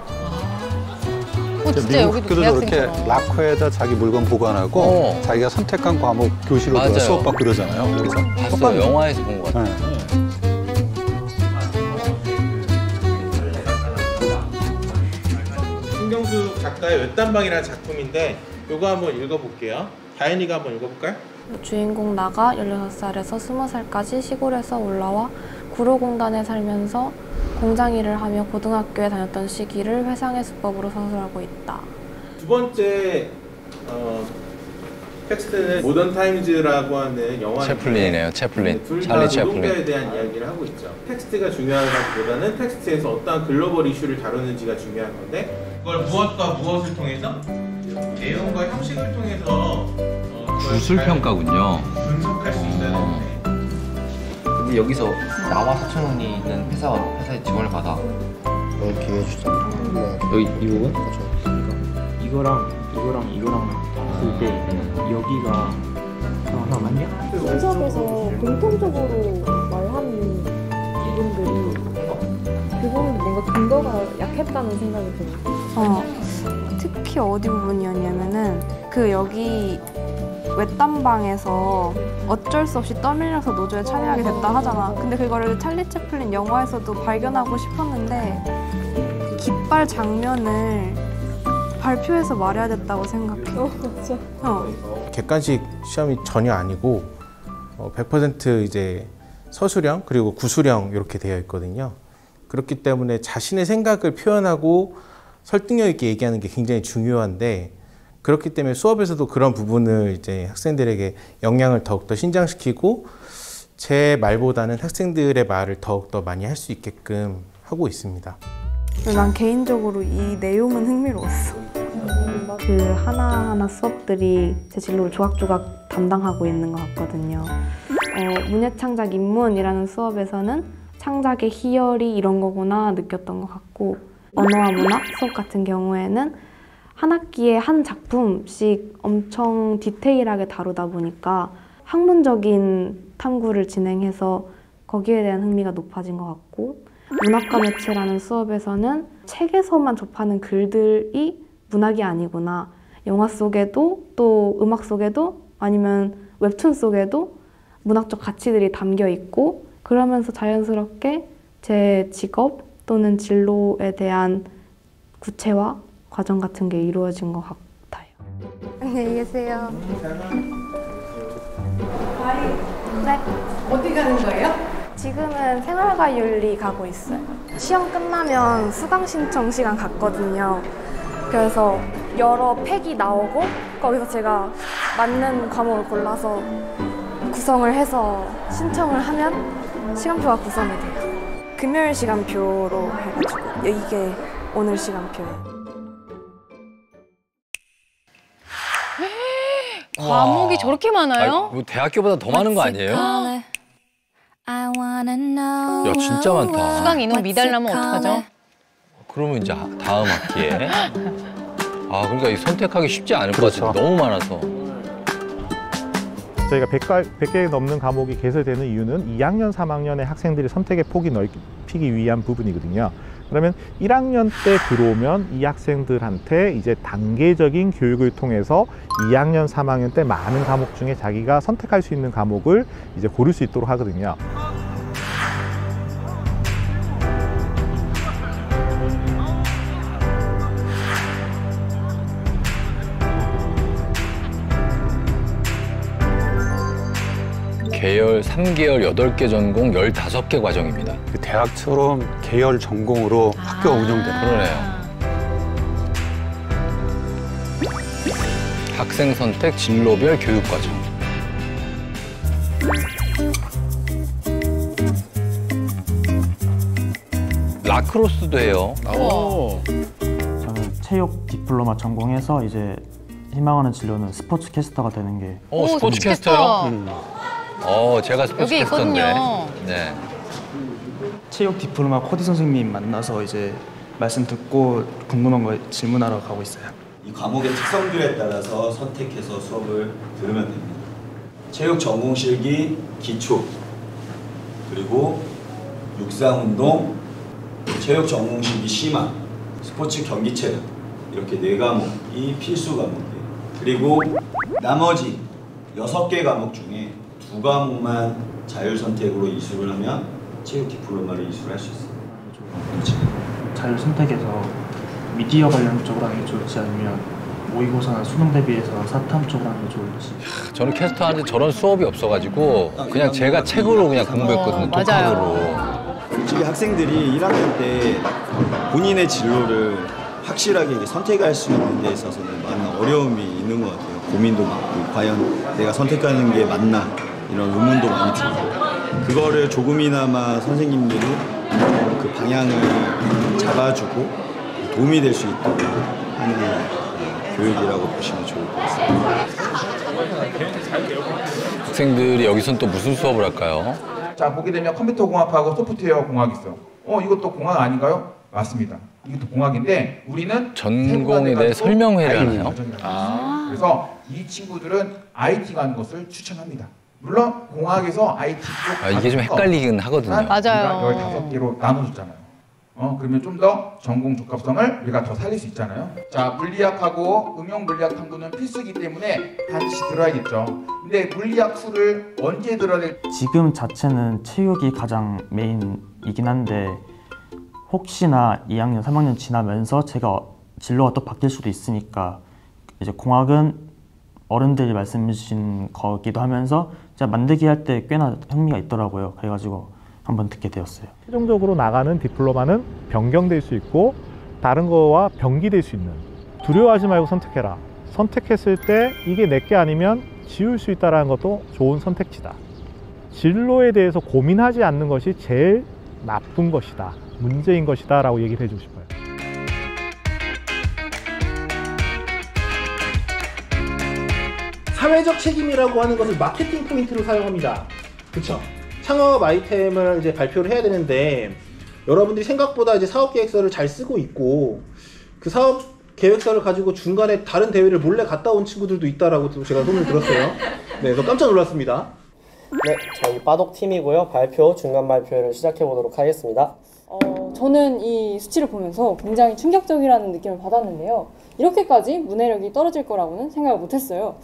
진짜 미국 학교도 저렇게 락커에다 자기 물건 보관하고 자기가 선택한 과목 교실로 수업받고 그러잖아요. 그래서 봤어요. 영화에서 본 것 같아요. 신경수 작가의 외딴방이라는 작품인데 이거 한번 읽어볼게요. 다현이가 한번 읽어볼까요? 주인공 나가 16살에서 20살까지 시골에서 올라와 구로공단에 살면서 공장 일을 하며 고등학교에 다녔던 시기를 회상의 수법으로 서술하고 있다. 두 번째 텍스트는 모던 타임즈라고 하는 영화인데 채플린이네요. 채플린. 둘 다 찰리 채플린. 노동자에 대한 이야기를 하고 있죠. 텍스트가 중요하다기보다는 텍스트에서 어떠한 글로벌 이슈를 다루는지가 중요한 건데 그걸 무엇과 무엇을 통해서 내용과 형식을 통해서 주술평가군요. 분석할 수 있다는데 근데 여기서 나와 4,000원이 있는 회사에 지원을 받아. 기회 주자. 여기 이 부분? 이거랑 봤을 때 여기가 하나 맞냐? 분석에서 공통적으로 말하는 부분들이 그거는 뭔가 근거가 약했다는 생각이 들어요. 특히 어디 부분이었냐면은 그 여기 외딴방에서 어쩔 수 없이 떠밀려서 노조에 참여하게 됐다 하잖아. 근데 그거를 찰리 채플린 영화에서도 발견하고 싶었는데 그 깃발 장면을 발표해서 말해야 됐다고 생각해. 맞아. 객관식 시험이 전혀 아니고 100% 이제 서술형 그리고 구술형 이렇게 되어 있거든요. 그렇기 때문에 자신의 생각을 표현하고 설득력 있게 얘기하는 게 굉장히 중요한데 그렇기 때문에 수업에서도 그런 부분을 이제 학생들에게 영향을 더욱더 신장시키고 제 말보다는 학생들의 말을 더욱더 많이 할 수 있게끔 하고 있습니다. 난 개인적으로 이 내용은 흥미로웠어. 그 하나하나 수업들이 제 진로를 조각조각 담당하고 있는 것 같거든요. 문예창작 입문이라는 수업에서는 창작의 희열이 이런 거구나 느꼈던 것 같고 언어와 문학 수업 같은 경우에는 한 학기에 한 작품씩 엄청 디테일하게 다루다 보니까 학문적인 탐구를 진행해서 거기에 대한 흥미가 높아진 것 같고 문학과 매체라는 수업에서는 책에서만 접하는 글들이 문학이 아니구나. 영화 속에도 또 음악 속에도 아니면 웹툰 속에도 문학적 가치들이 담겨 있고 그러면서 자연스럽게 제 직업 또는 진로에 대한 구체화 과정 같은 게 이루어진 것 같아요. 안녕히 계세요. 네. 어디 가는 거예요? 지금은 생활과윤리 가고 있어요. 시험 끝나면 수강 신청 시간 갔거든요. 그래서 여러 팩이 나오고 거기서 제가 맞는 과목을 골라서 구성을 해서 신청을 하면 시간표가 구성이 돼요. 금요일 시간표로 해가지고 이게 오늘 시간표예요. 과목이 저렇게 많아요? 뭐 대학교보다 더 많은 거 아니에요? 야 진짜 많다. 수강 인원 미달나면 어떡하죠? 그러면 이제 다음 학기에 그러니까 이 선택하기 쉽지 않을 것 같아요. 너무 많아서. 저희가 100개 넘는 과목이 개설되는 이유는 2학년, 3학년의 학생들이 선택의 폭이 넓히기 위한 부분이거든요. 그러면 1학년 때 들어오면 이 학생들한테 이제 단계적인 교육을 통해서 2학년, 3학년 때 많은 과목 중에 자기가 선택할 수 있는 과목을 이제 고를 수 있도록 하거든요. 계열 3개월 8개 전공 15개 과정입니다. 대학처럼 계열 전공으로 학교가 운영되는 그러네요. 학생 선택 진로별 교육 과정. 라크로스도 해요. 저는 체육 디플로마 전공해서 이제 희망하는 진로는 스포츠 캐스터가 되는 게. 스포츠 캐스터요? 제가 스포츠 캐스터인데. 네. 체육 디플로마 코디 선생님 만나서 이제 말씀 듣고 궁금한 거 질문하러 가고 있어요. 이 과목의 특성들에 따라서 선택해서 수업을 들으면 됩니다. 체육 전공 실기 기초, 그리고 육상운동, 체육 전공 실기 심화, 스포츠 경기 체력 이렇게 4과목이 필수 과목이에요. 그리고 나머지 6개 과목 중에 2과목만 자율 선택으로 이수를 하면 체육 디플로마를 이수를 할 수 있어요. 자율 선택해서 미디어 관련 쪽으로 하는 게 좋을지 아니면 모의고사나 수능 대비해서 사탐 쪽으로 하는 게 좋을지. 저는 캐스터 하는데 저런 수업이 없어가지고 그냥 제가 책으로 그냥 공부했거든요. 독학으로. 솔직히 학생들이 1학년 때 본인의 진로를 확실하게 선택할 수 있는 데 있어서는 많은 어려움이 있는 것 같아요. 고민도 많고 과연 내가 선택하는 게 맞나 이런 의문도 많이 들고 그거를 조금이나마 선생님들이 그 방향을 잡아주고 도움이 될 수 있도록 하는 교육이라고 보시면 좋을 것 같습니다. 학생들이 여기선 또 무슨 수업을 할까요? 자, 보게 되면 컴퓨터 공학하고 소프트웨어 공학이 있어요. 이것도 공학 아닌가요? 맞습니다. 이것도 공학인데 우리는 전공에 대해 설명회를 하나요? 그래서 이 친구들은 IT 가는 것을 추천합니다. 물론 공학에서 IT 쪽 이게 좀 헷갈리긴 하거든요. 맞아요. 15개로 나눠줬잖아요. 그러면 좀 더 전공 적합성을 우리가 더 살릴 수 있잖아요. 자, 물리학하고 응용 물리학 탐구는 필수이기 때문에 반드시 들어야겠죠. 근데 물리학 수를 언제 들어야 될지 지금 자체는 체육이 가장 메인이긴 한데 혹시나 2학년, 3학년 지나면서 제가 진로가 또 바뀔 수도 있으니까 이제 공학은 어른들이 말씀해 주신 거기도 하면서 제가 만들기 할 때 꽤나 흥미가 있더라고요. 그래가지고 한번 듣게 되었어요. 최종적으로 나가는 디플로마는 변경될 수 있고 다른 거와 병기될 수 있는, 두려워하지 말고 선택해라. 선택했을 때 이게 내게 아니면 지울 수 있다는 것도 좋은 선택지다. 진로에 대해서 고민하지 않는 것이 제일 나쁜 것이다, 문제인 것이다 라고 얘기를 해주고 싶어요. 사회적 책임이라고 하는 것을 마케팅 포인트로 사용합니다. 그쵸? 창업 아이템을 이제 발표를 해야 되는데 여러분들이 생각보다 이제 사업 계획서를 잘 쓰고 있고 그 사업 계획서를 가지고 중간에 다른 대회를 몰래 갔다 온 친구들도 있다라고 제가 소문을 들었어요. 네, 그래서 깜짝 놀랐습니다. 네, 저희 빠독 팀이고요. 발표, 중간 발표를 시작해 보도록 하겠습니다. 저는 이 수치를 보면서 굉장히 충격적이라는 느낌을 받았는데요. 이렇게까지 문해력이 떨어질 거라고는 생각을 못했어요.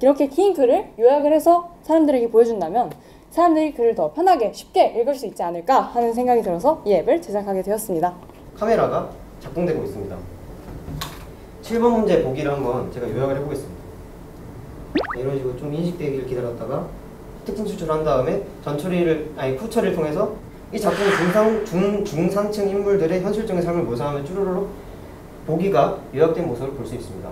이렇게 긴 글을 요약을 해서 사람들에게 보여준다면 사람들이 글을 더 편하게 쉽게 읽을 수 있지 않을까 하는 생각이 들어서 이 앱을 제작하게 되었습니다. 카메라가 작동되고 있습니다. 7번 문제 보기를 한번 제가 요약을 해보겠습니다. 이런 식으로 좀 인식되기를 기다렸다가 특징 추출한 다음에 후처리를 통해서 이 작품의 중상층 인물들의 현실적인 삶을 묘사하며 쭈루루룩 보기가 요약된 모습을 볼 수 있습니다.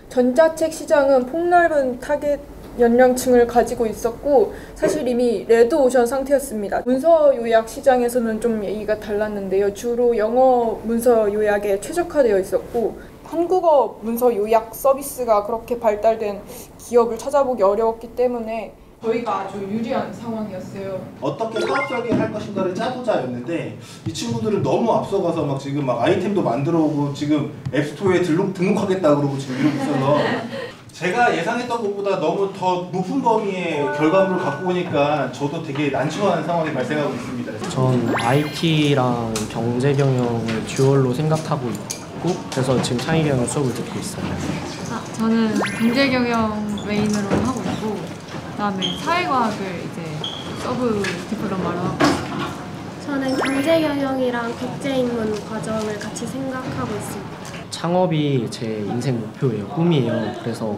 전자책 시장은 폭넓은 타겟 연령층을 가지고 있었고 사실 이미 레드오션 상태였습니다. 문서 요약 시장에서는 좀 얘기가 달랐는데요. 주로 영어 문서 요약에 최적화되어 있었고 한국어 문서 요약 서비스가 그렇게 발달된 기업을 찾아보기 어려웠기 때문에 저희가 아주 유리한 상황이었어요. 어떻게 사업 설계할 것인가를 짜보자였는데 이 친구들은 너무 앞서가서 막 지금 막 아이템도 만들어 오고 지금 앱스토어에 등록하겠다 그러고 지금 이러고 있어서 제가 예상했던 것보다 너무 더 높은 범위의 결과물을 갖고 오니까 저도 되게 난처한 상황이 발생하고 있습니다. 전 IT랑 경제경영을 듀얼로 생각하고 있고 그래서 지금 창의경영 수업을 듣고 있어요. 저는 경제경영 메인으로 하고 있고 그다음에 사회과학을 이제 서브 디플로마로 하고 있습니다. 저는 경제경영이랑 국제인문 과정을 같이 생각하고 있습니다. 창업이 제 인생 목표예요. 꿈이에요. 그래서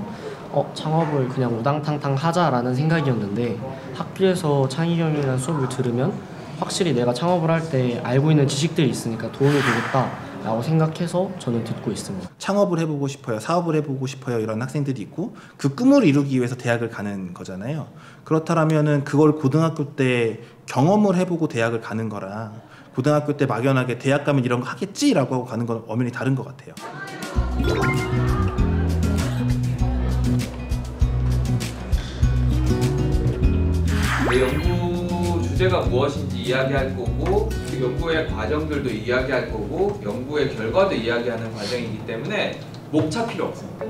창업을 그냥 우당탕탕 하자라는 생각이었는데 학교에서 창의경영이라는 수업을 들으면 확실히 내가 창업을 할 때 알고 있는 지식들이 있으니까 도움이 되겠다라고 생각해서 저는 듣고 있습니다. 창업을 해보고 싶어요, 사업을 해보고 싶어요 이런 학생들이 있고 그 꿈을 이루기 위해서 대학을 가는 거잖아요. 그렇다면은 그걸 고등학교 때 경험을 해보고 대학을 가는 거랑 고등학교 때 막연하게 대학 가면 이런 거 하겠지라고 하고 가는 건 엄연히 다른 것 같아요. 내 연구 주제가 무엇인지 이야기할 거고 그 연구의 과정들도 이야기할 거고 연구의 결과도 이야기하는 과정이기 때문에 목차 필요 없습니다.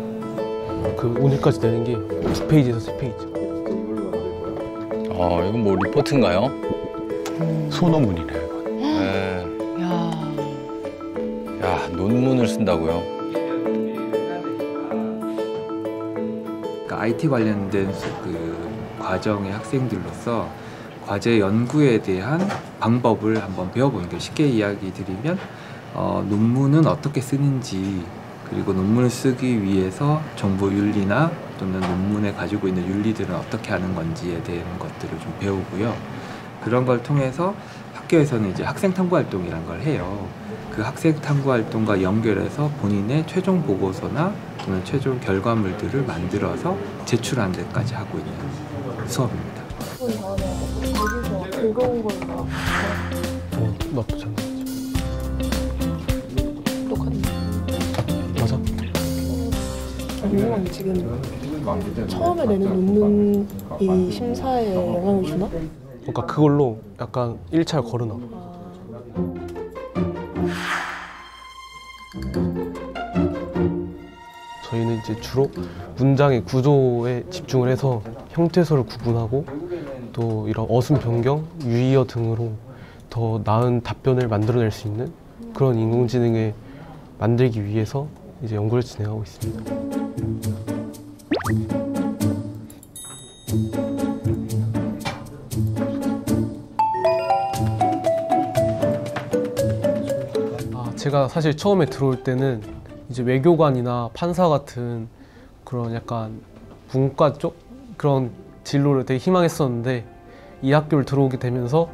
그 오늘까지 되는 게 2페이지에서 3페이지. 이건 뭐 리포트인가요? 소논문이네요. 네. 야, 논문을 쓴다고요? 그러니까 IT 관련된 그 과정의 학생들로서 과제 연구에 대한 방법을 한번 배워보는 게 쉽게 이야기 드리면 논문은 어떻게 쓰는지 그리고 논문을 쓰기 위해서 정보 윤리나 또는 논문에 가지고 있는 윤리들은 어떻게 하는 건지에 대한 것들을 좀 배우고요. 그런 걸 통해서 학교에서는 이제 학생 탐구 활동이란 걸 해요. 그 학생 탐구 활동과 연결해서 본인의 최종 보고서나 또는 최종 결과물들을 만들어서 제출하는 데까지 하고 있는 수업입니다. 즐거운 걸로 나쁘지 않아. 똑같네. 맞아. 윤영이 지금 처음에 내는 논문이 심사에 영향을 주나? 그러니까 그걸로 약간 1차를 걸으나 봐. 저희는 이제 주로 문장의 구조에 집중을 해서 형태소를 구분하고 또 이런 어순 변경, 유의어 등으로 더 나은 답변을 만들어낼 수 있는 그런 인공지능을 만들기 위해서 이제 연구를 진행하고 있습니다. 제가 사실 처음에 들어올 때는 이제 외교관이나 판사 같은 그런 약간 문과 쪽 그런 진로를 되게 희망했었는데 이 학교를 들어오게 되면서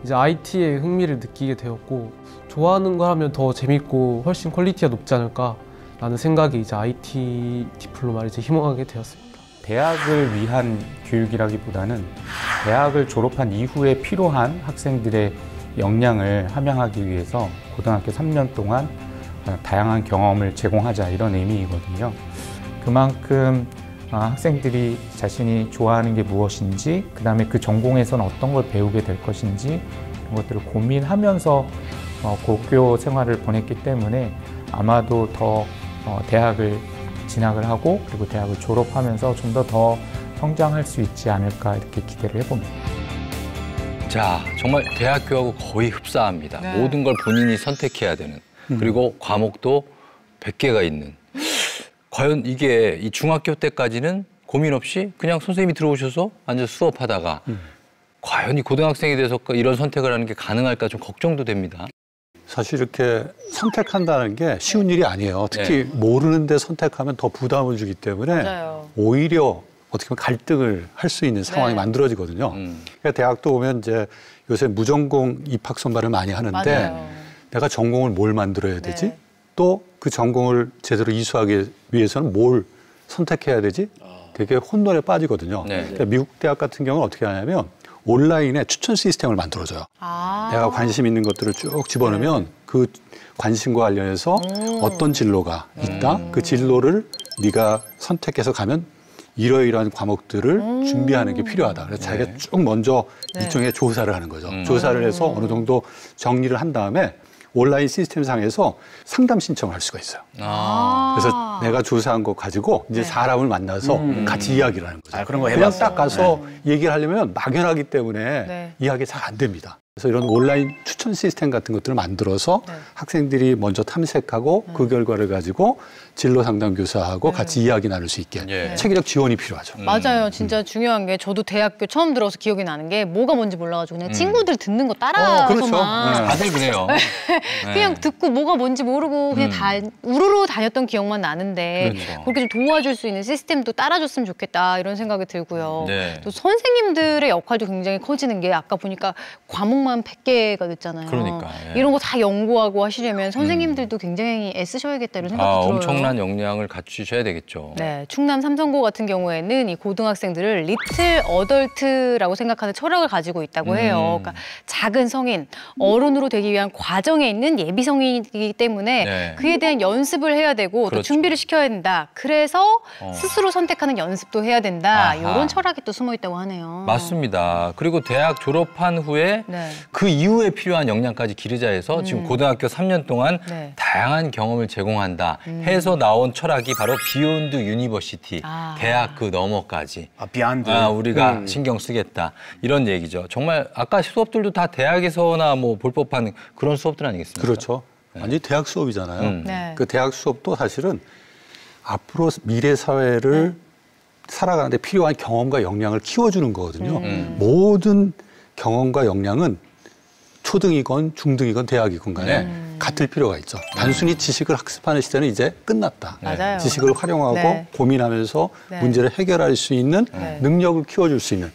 이제 IT에 흥미를 느끼게 되었고 좋아하는 걸 하면 더 재밌고 훨씬 퀄리티가 높지 않을까라는 생각이 이제 IT 디플로마를 이제 희망하게 되었습니다. 대학을 위한 교육이라기보다는 대학을 졸업한 이후에 필요한 학생들의 역량을 함양하기 위해서 고등학교 3년 동안 다양한 경험을 제공하자 이런 의미이거든요. 그만큼 학생들이 자신이 좋아하는 게 무엇인지, 그 다음에 그 전공에서는 어떤 걸 배우게 될 것인지 이런 것들을 고민하면서 고교 생활을 보냈기 때문에 아마도 더 대학을 진학을 하고 그리고 대학을 졸업하면서 좀 더 성장할 수 있지 않을까 이렇게 기대를 해봅니다. 자, 정말 대학교하고 거의 흡사합니다. 네. 모든 걸 본인이 선택해야 되는, 그리고 과목도 100개가 있는. 과연 이게 이 중학교 때까지는 고민 없이 그냥 선생님이 들어오셔서 앉아서 수업하다가 과연 이 고등학생이 돼서 이런 선택을 하는 게 가능할까 좀 걱정도 됩니다. 사실 이렇게 선택한다는 게 쉬운 일이 아니에요. 특히 모르는데 선택하면 더 부담을 주기 때문에 오히려 어떻게 보면 갈등을 할 수 있는 상황이 만들어지거든요. 그러니까 대학도 오면 이제 요새 무전공 입학 선발을 많이 하는데 내가 전공을 뭘 만들어야 되지? 또 그 전공을 제대로 이수하기 위해서는 뭘 선택해야 되지? 되게 혼돈에 빠지거든요. 그러니까 미국 대학 같은 경우는 어떻게 하냐면 온라인에 추천 시스템을 만들어줘요. 내가 관심 있는 것들을 쭉 집어넣으면 그 관심과 관련해서 어떤 진로가 있다. 그 진로를 네가 선택해서 가면 이러이러한 과목들을 준비하는 게 필요하다. 그래서 자기가 쭉 먼저 일종의 조사를 하는 거죠. 조사를 해서 어느 정도 정리를 한 다음에 온라인 시스템 상에서 상담 신청을 할 수가 있어요. 그래서 내가 조사한 거 가지고 이제 사람을 만나서 같이 이야기를 하는 거죠. 그런 거 그냥 해봤어요. 딱 가서 얘기를 하려면 막연하기 때문에 이야기가 잘 안 됩니다. 그래서 이런 온라인 추천 시스템 같은 것들을 만들어서 학생들이 먼저 탐색하고 그 결과를 가지고 진로 상담 교사하고 같이 이야기 나눌 수 있게 체계적 지원이 필요하죠. 맞아요. 진짜 중요한 게 저도 대학교 처음 들어서 기억이 나는 게 뭐가 뭔지 몰라가지고 그냥 친구들 듣는 거 따라서만 그렇죠. 다들 그래요. 그냥 듣고 뭐가 뭔지 모르고 그냥 다 우르르 다녔던 기억만 나는데 그렇게 좀 도와줄 수 있는 시스템도 따라줬으면 좋겠다 이런 생각이 들고요. 또 선생님들의 역할도 굉장히 커지는 게 아까 보니까 과목만 100개가 됐잖아요. 그러니까. 이런 거 다 연구하고 하시려면 선생님들도 굉장히 애쓰셔야겠다 이런 생각도 들어요. 엄청난 역량을 갖추셔야 되겠죠. 네, 충남 삼성고 같은 경우에는 이 고등학생들을 리틀 어덜트라고 생각하는 철학을 가지고 있다고 해요. 그러니까 작은 성인, 어른으로 되기 위한 과정에 있는 예비 성인이기 때문에 그에 대한 연습을 해야 되고 또 준비를 시켜야 된다. 그래서 스스로 선택하는 연습도 해야 된다. 이런 철학이 또 숨어 있다고 하네요. 맞습니다. 그리고 대학 졸업한 후에 그 이후에 필요한 역량까지 기르자 해서 지금 고등학교 3년 동안 다양한 경험을 제공한다 해서 나온 철학이 바로 비욘드 유니버시티, 대학 그 너머까지. 비욘드. 우리가 신경 쓰겠다. 이런 얘기죠. 정말 아까 수업들도 다 대학에서나 뭐 볼 법한 그런 수업들 아니겠습니까? 그렇죠. 완전히 대학 수업이잖아요. 그 대학 수업도 사실은 앞으로 미래 사회를 살아가는데 필요한 경험과 역량을 키워주는 거거든요. 모든 경험과 역량은 초등이건 중등이건 대학이건 간에 같을 필요가 있죠. 단순히 지식을 학습하는 시대는 이제 끝났다. 지식을 활용하고 고민하면서 문제를 해결할 수 있는 능력을 키워줄 수 있는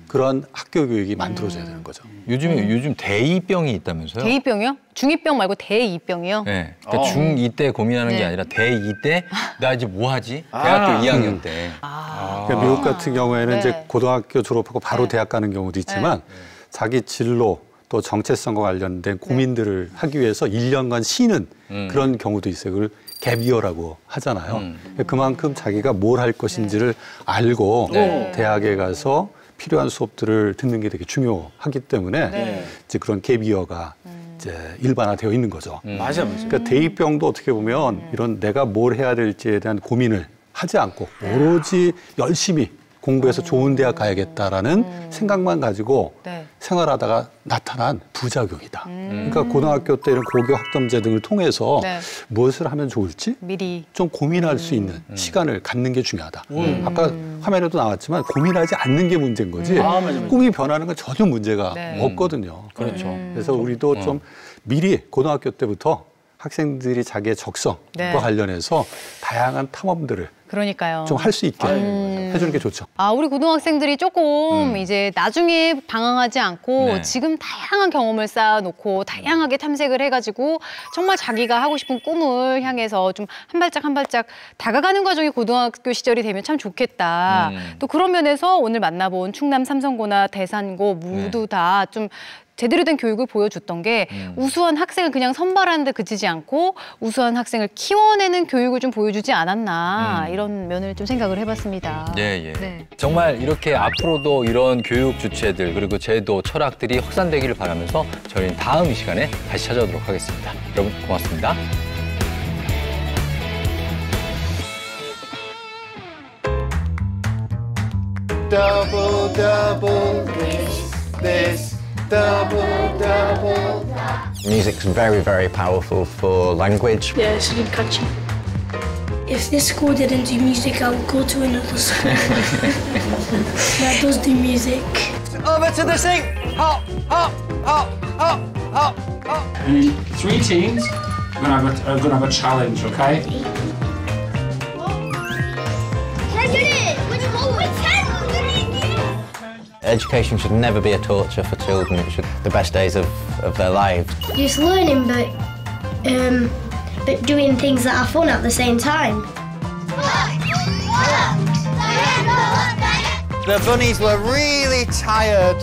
그런 학교 교육이 만들어져야 되는 거죠. 요즘 대2병이 있다면서요? 대2병이요? 중2병 말고 대2병이요? 네. 그러니까 중2 때 고민하는 게 아니라 대2 때 나 이제 뭐 하지? 대학교 2학년 때. 그러니까 미국 같은 경우에는 이제 고등학교 졸업하고 바로 대학 가는 경우도 있지만 자기 진로 또 정체성과 관련된 고민들을 하기 위해서 1년간 쉬는 그런 경우도 있어요. 그걸 갭이어라고 하잖아요. 그만큼 자기가 뭘 할 것인지를 알고 대학에 가서 필요한 수업들을 듣는 게 되게 중요하기 때문에 이제 그런 갭이어가 이제 일반화되어 있는 거죠. 맞아요. 그러니까 대2병도 어떻게 보면 이런 내가 뭘 해야 될지에 대한 고민을 하지 않고 오로지 열심히 공부해서 좋은 대학 가야겠다라는 생각만 가지고 네. 생활하다가 나타난 부작용이다. 그러니까 고등학교 때 이런 고교 학점제 등을 통해서 네. 무엇을 하면 좋을지 미리 좀 고민할 수 있는 시간을 갖는 게 중요하다. 아까 화면에도 나왔지만 고민하지 않는 게 문제인 거지 꿈이 변하는 건 전혀 문제가 네. 없거든요. 그렇죠. 그래서 우리도 좀 미리 고등학교 때부터 학생들이 자기의 적성과 네. 관련해서 다양한 탐험들을 그러니까요. 좀 할 수 있게 해주는 게 좋죠. 아, 우리 고등학생들이 조금 이제 나중에 방황하지 않고 네. 지금 다양한 경험을 쌓아놓고 다양하게 탐색을 해가지고 정말 자기가 하고 싶은 꿈을 향해서 좀 한 발짝 한 발짝 다가가는 과정이 고등학교 시절이 되면 참 좋겠다. 또 그런 면에서 오늘 만나본 충남 삼성고나 대산고 모두 다 좀 제대로 된 교육을 보여줬던 게 우수한 학생을 그냥 선발하는 데 그치지 않고 우수한 학생을 키워내는 교육을 좀 보여주지 않았나 이런 면을 좀 생각을 해봤습니다. 예. 네. 정말 이렇게 앞으로도 이런 교육 주체들 그리고 제도, 철학들이 확산되기를 바라면서 저희는 다음 시간에 다시 찾아오도록 하겠습니다. 여러분 고맙습니다. Double, double, this. Double, double. Music's very, very powerful for language. Yeah, it's really catchy. If this school didn't do music, I would go to another school that does do music. Over to the sink. Hop, hop, hop, hop, hop, hop. We need 3 teams. We're gonna have a challenge, okay? Education should never be a torture for children. It should be the best days of their lives. Just learning, but doing things that are fun at the same time. The bunnies were really tired.